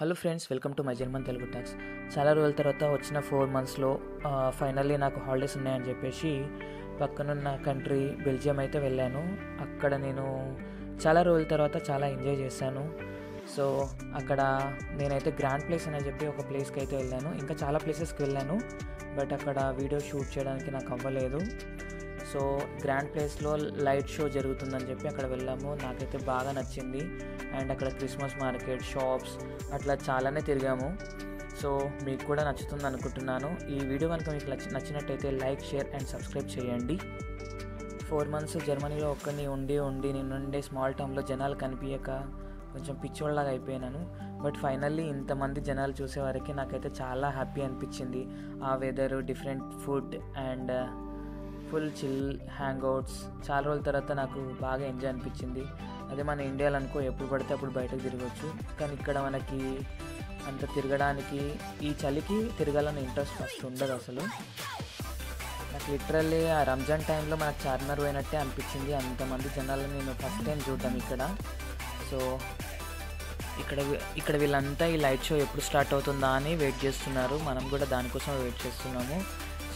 Hello friends, welcome to my German Telugu talks. చాలా రోజుల తర్వాత వచ్చిన 4 మంత్స్లో ఫైనల్లీ నాకు హాలిడేస్ ఉన్నాయని చెప్పేసి పక్కనున్న కంట్రీ బెల్జియం అయితే వెళ్ళాను. అక్కడ నేను చాలా రోజుల తర్వాత చాలా ఎంజాయ్ చేశాను. సో అక్కడ నేనైతే గ్రాండ్ ప్లేస్ అని చెప్పి ఒక ప్లేస్కి అయితే వెళ్ళాను. ఇంకా చాలా ప్లేసెస్కి వెళ్ళాను, బట్ అక్కడ వీడియో షూట్ చేయడానికి నాకు అవ్వలేదు. సో గ్రాండ్ ప్లేస్లో లైట్ షో జరుగుతుందని చెప్పి అక్కడ వెళ్ళాము. నాకైతే బాగా నచ్చింది. అండ్ అక్కడ క్రిస్మస్ మార్కెట్, షాప్స్ అట్లా చాలానే తిరిగాము. సో మీకు కూడా నచ్చుతుంది అనుకుంటున్నాను. ఈ వీడియో కనుక మీకు నచ్చినట్టయితే లైక్, షేర్ అండ్ సబ్స్క్రైబ్ చేయండి. 4 మంత్స్ జర్మనీలో ఒక్కడిని ఉండి నేను స్మాల్ టౌన్లో జనాలు కనిపించక కొంచెం పిచ్చోళ్ళలాగా అయిపోయినాను. బట్ ఫైనల్లీ ఇంతమంది జనాలు చూసేవారికి నాకైతే చాలా హ్యాపీ అనిపించింది. ఆ weather, different food and full chill hangouts. చాలా రోజుల తర్వాత నాకు బాగా ఎంజాయ్ అనిపించింది. అదే మన ఇండియాలో అనుకో ఎప్పుడు పడితే అప్పుడు బయటకు తిరగవచ్చు, కానీ ఇక్కడ మనకి అంత తిరగడానికి, ఈ చలికి తిరగాలని ఇంట్రెస్ట్ ఫస్ట్ ఉండదు అసలు. నాకు లిటరల్లీ ఆ రంజాన్ టైంలో మనకు చార్మినార్ పోయినట్టే అనిపించింది. అంతమంది జనాలను నేను ఫస్ట్ టైం చూడటం ఇక్కడ. సో ఇక్కడ వీళ్ళంతా ఈ లైట్ షో ఎప్పుడు స్టార్ట్ అవుతుందా అని వెయిట్ చేస్తున్నారు. మనం కూడా దానికోసం వెయిట్ చేస్తున్నాము.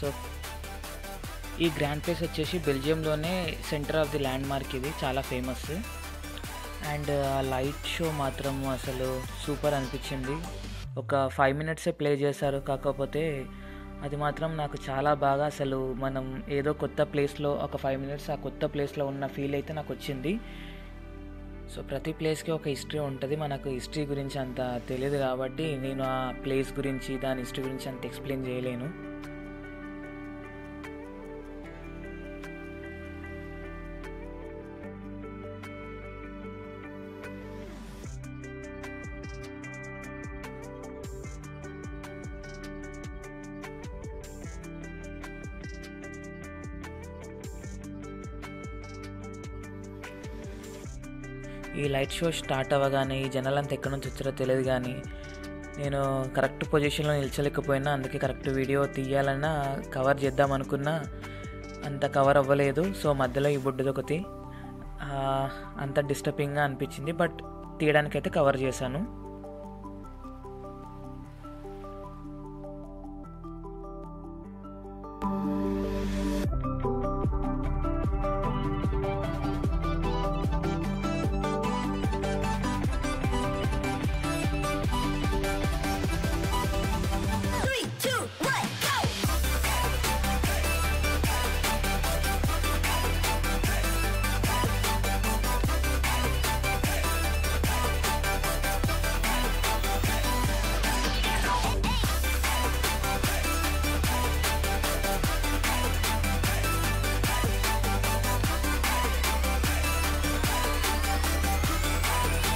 సో ఈ గ్రాండ్ ప్లేస్ వచ్చేసి బెల్జియంలోనే centre of the landmark. ఇది చాలా ఫేమస్. అండ్ ఆ లైట్ షో మాత్రం అసలు సూపర్ అనిపించింది. ఒక 5 మినిట్సే ప్లే చేశారు, కాకపోతే అది మాత్రం నాకు చాలా బాగా, అసలు మనం ఏదో కొత్త ప్లేస్లో ఒక 5 మినిట్స్ ఆ కొత్త ప్లేస్లో ఉన్న ఫీల్ అయితే నాకు వచ్చింది. సో ప్రతి ప్లేస్కి ఒక హిస్టరీ ఉంటుంది. మనకు హిస్టరీ గురించి అంత తెలియదు కాబట్టి నేను ఆ ప్లేస్ గురించి, దాని హిస్టరీ గురించి అంత ఎక్స్ప్లెయిన్ చేయలేను. ఈ లైట్ షో స్టార్ట్ అవ్వగానే ఈ జనాలంతా ఎక్కడి నుంచి వచ్చారో తెలియదు, కానీ నేను కరెక్ట్ పొజిషన్లో నిల్చోలేకపోయినా. అందుకే కరెక్ట్ వీడియో తీయాలన్నా, కవర్ చేద్దాం అనుకున్నా, అంత కవర్ అవ్వలేదు. సో మధ్యలో ఈ బుడ్డదొకటి అంత డిస్టర్బింగ్గా అనిపించింది, బట్ తీయడానికైతే కవర్ చేశాను.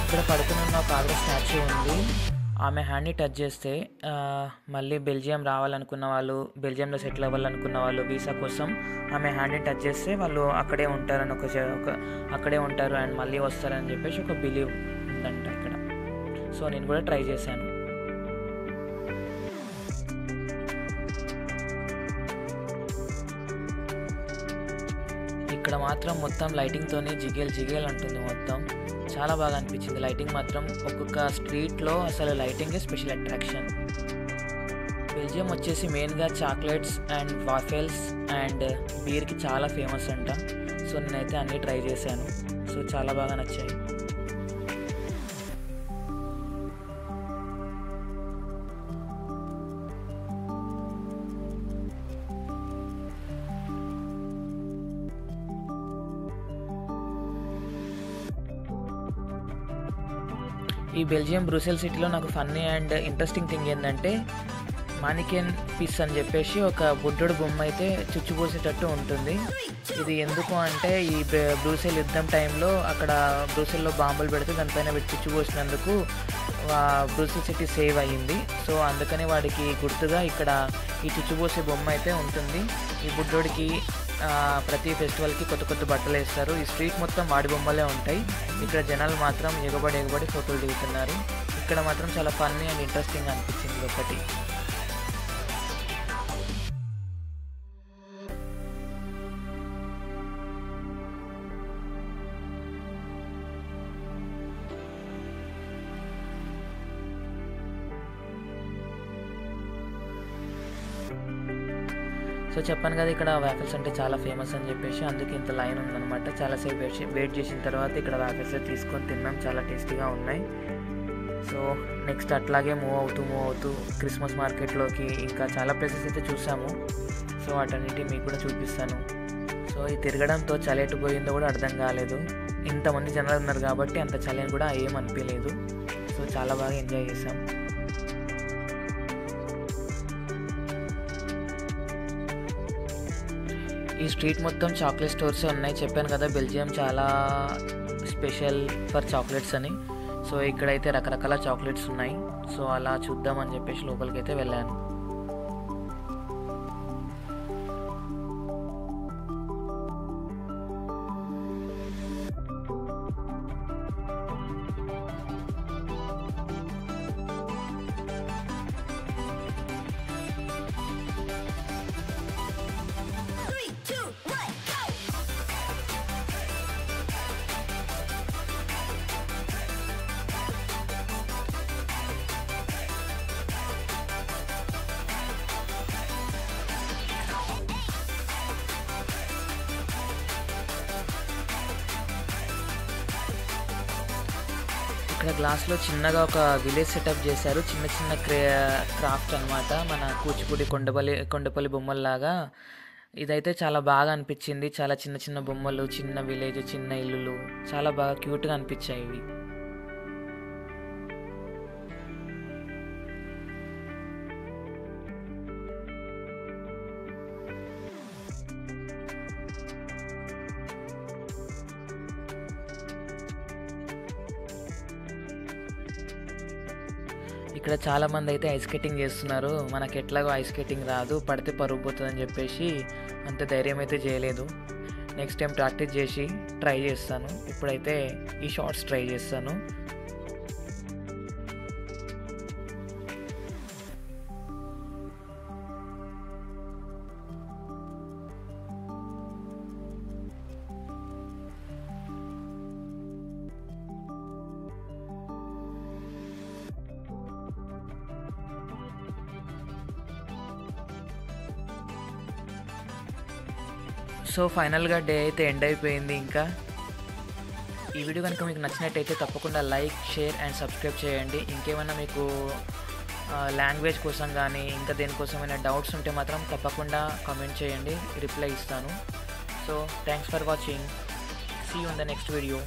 ఇక్కడ పడుకున్న ఒక ఆవిడ స్టాచ్యూ ఉంది. ఆమె హ్యాండ్ని టచ్ చేస్తే మళ్ళీ బెల్జియం రావాలనుకున్న వాళ్ళు, బెల్జియంలో సెటిల్ అవ్వాలనుకున్న వాళ్ళు వీసా కోసం ఆమె హ్యాండ్ని టచ్ చేస్తే వాళ్ళు అక్కడే ఉంటారని అక్కడే ఉంటారు అండ్ మళ్ళీ వస్తారని చెప్పేసి ఒక బిలీవ్ ఉందంట ఇక్కడ. సో నేను కూడా ట్రై చేశాను. ఇక్కడ మాత్రం మొత్తం లైటింగ్తోనే జిగేల్ అంటుంది. మొత్తం చాలా బాగా అనిపించింది. లైటింగ్ మాత్రం ఒక్కొక్క స్ట్రీట్లో అసలు లైటింగే స్పెషల్ అట్రాక్షన్. బెల్జియం వచ్చేసి మెయిన్గా చాక్లెట్స్ అండ్ వాఫెల్స్ అండ్ బీర్కి చాలా ఫేమస్ అంట. సో నేనైతే అన్నీ ట్రై చేశాను. సో చాలా బాగా నచ్చాయి. ఈ బెల్జియం బ్రూసెల్ సిటీలో నాకు ఫన్నీ అండ్ ఇంట్రెస్టింగ్ థింగ్ ఏంటంటే, మానికెన్ పీస్ అని చెప్పేసి ఒక బుద్ధుడు బొమ్మ అయితే చుచ్చుపోసేటట్టు ఉంటుంది. ఇది ఎందుకు అంటే, ఈ బ్రూసెల్ యుద్ధం టైంలో అక్కడ బ్రూసెల్లో బాంబులు పెడితే దానిపైన పెట్టి చుచ్చుపోసినందుకు బ్రూసెల్ సిటీ సేవ్ అయ్యింది. సో అందుకని వాడికి గుర్తుగా ఇక్కడ ఈ చుచ్చుపోసే బొమ్మ అయితే ఉంటుంది. ఈ బుద్ధుడికి ప్రతి ఫెస్టివల్కి కొత్త బట్టలు వేస్తారు. ఈ స్ట్రీట్ మొత్తం వాడి బొమ్మలే ఉంటాయి. ఇక్కడ జనాలు మాత్రం ఎగబడి ఫోటోలు దిగుతున్నారు. ఇక్కడ మాత్రం చాలా ఫన్నీ అండ్ ఇంట్రెస్టింగ్ అనిపించింది ఒకటి. సో చెప్పాను కదా ఇక్కడ వాఫిల్స్ అంటే చాలా ఫేమస్ అని చెప్పేసి, అందుకే ఇంత లైన్ ఉందన్నమాట. చాలాసేపు వెయిట్ చేసిన తర్వాత ఇక్కడ వాఫిల్స్ తీసుకొని తిన్నాం, చాలా టేస్టీగా ఉన్నాయి. సో నెక్స్ట్ అట్లాగే మూవ్ అవుతూ క్రిస్మస్ మార్కెట్లోకి ఇంకా చాలా ప్లేసెస్ అయితే చూసాము. సో వాటన్నిటి మీకు కూడా చూపిస్తాను. సో ఈ తిరగడంతో చలి ఎటు పోయిందో కూడా అర్థం కాలేదు. ఇంతమంది జనాలు ఉన్నారు కాబట్టి అంత చలి అని కూడా ఏం అనిపించలేదు. సో చాలా బాగా ఎంజాయ్ చేసాం. ఈ స్ట్రీట్ మొత్తం చాక్లెట్ స్టోర్స్ ఉన్నాయి. చెప్పాను కదా బెల్జియం చాలా స్పెషల్ ఫర్ చాక్లెట్స్ అని. సో ఇక్కడైతే రకరకాల చాక్లెట్స్ ఉన్నాయి. సో అలా చూద్దామని చెప్పేసి లోపలికి అయితే వెళ్ళాను. ఇక్కడ గ్లాస్లో చిన్నగా ఒక విలేజ్ సెటప్ చేశారు. చిన్న క్రాఫ్ట్ అనమాట, మన కూచిపూడి కొండపల్లి బొమ్మల్లాగా. ఇదైతే చాలా బాగా అనిపించింది. చాలా చిన్న బొమ్మలు, చిన్న విలేజ్, చిన్న ఇల్లులు చాలా బాగా క్యూట్గా అనిపించాయి ఇవి. ఇక్కడ చాలామంది అయితే ఐస్ స్కేటింగ్ చేస్తున్నారు. మనకి ఎట్లాగో ఐస్ స్కేటింగ్ రాదు, పడితే పరుగు పోతుందని చెప్పేసి అంత ధైర్యం అయితే చేయలేదు. నెక్స్ట్ టైం ప్రాక్టీస్ చేసి ట్రై చేస్తాను. ఇప్పుడైతే ఈ షార్ట్స్ ట్రై చేస్తాను. సో ఫైనల్గా డే అయితే ఎండ్ అయిపోయింది. ఇంకా ఈ వీడియో కనుక మీకు నచ్చినట్టయితే తప్పకుండా లైక్, షేర్ అండ్ సబ్స్క్రైబ్ చేయండి. ఇంకేమైనా మీకు లాంగ్వేజ్ కోసం కానీ ఇంకా దేనికోసమైనా డౌట్స్ ఉంటే మాత్రం తప్పకుండా కామెంట్ చేయండి, రిప్లై ఇస్తాను. So thanks for watching. See you in the next video.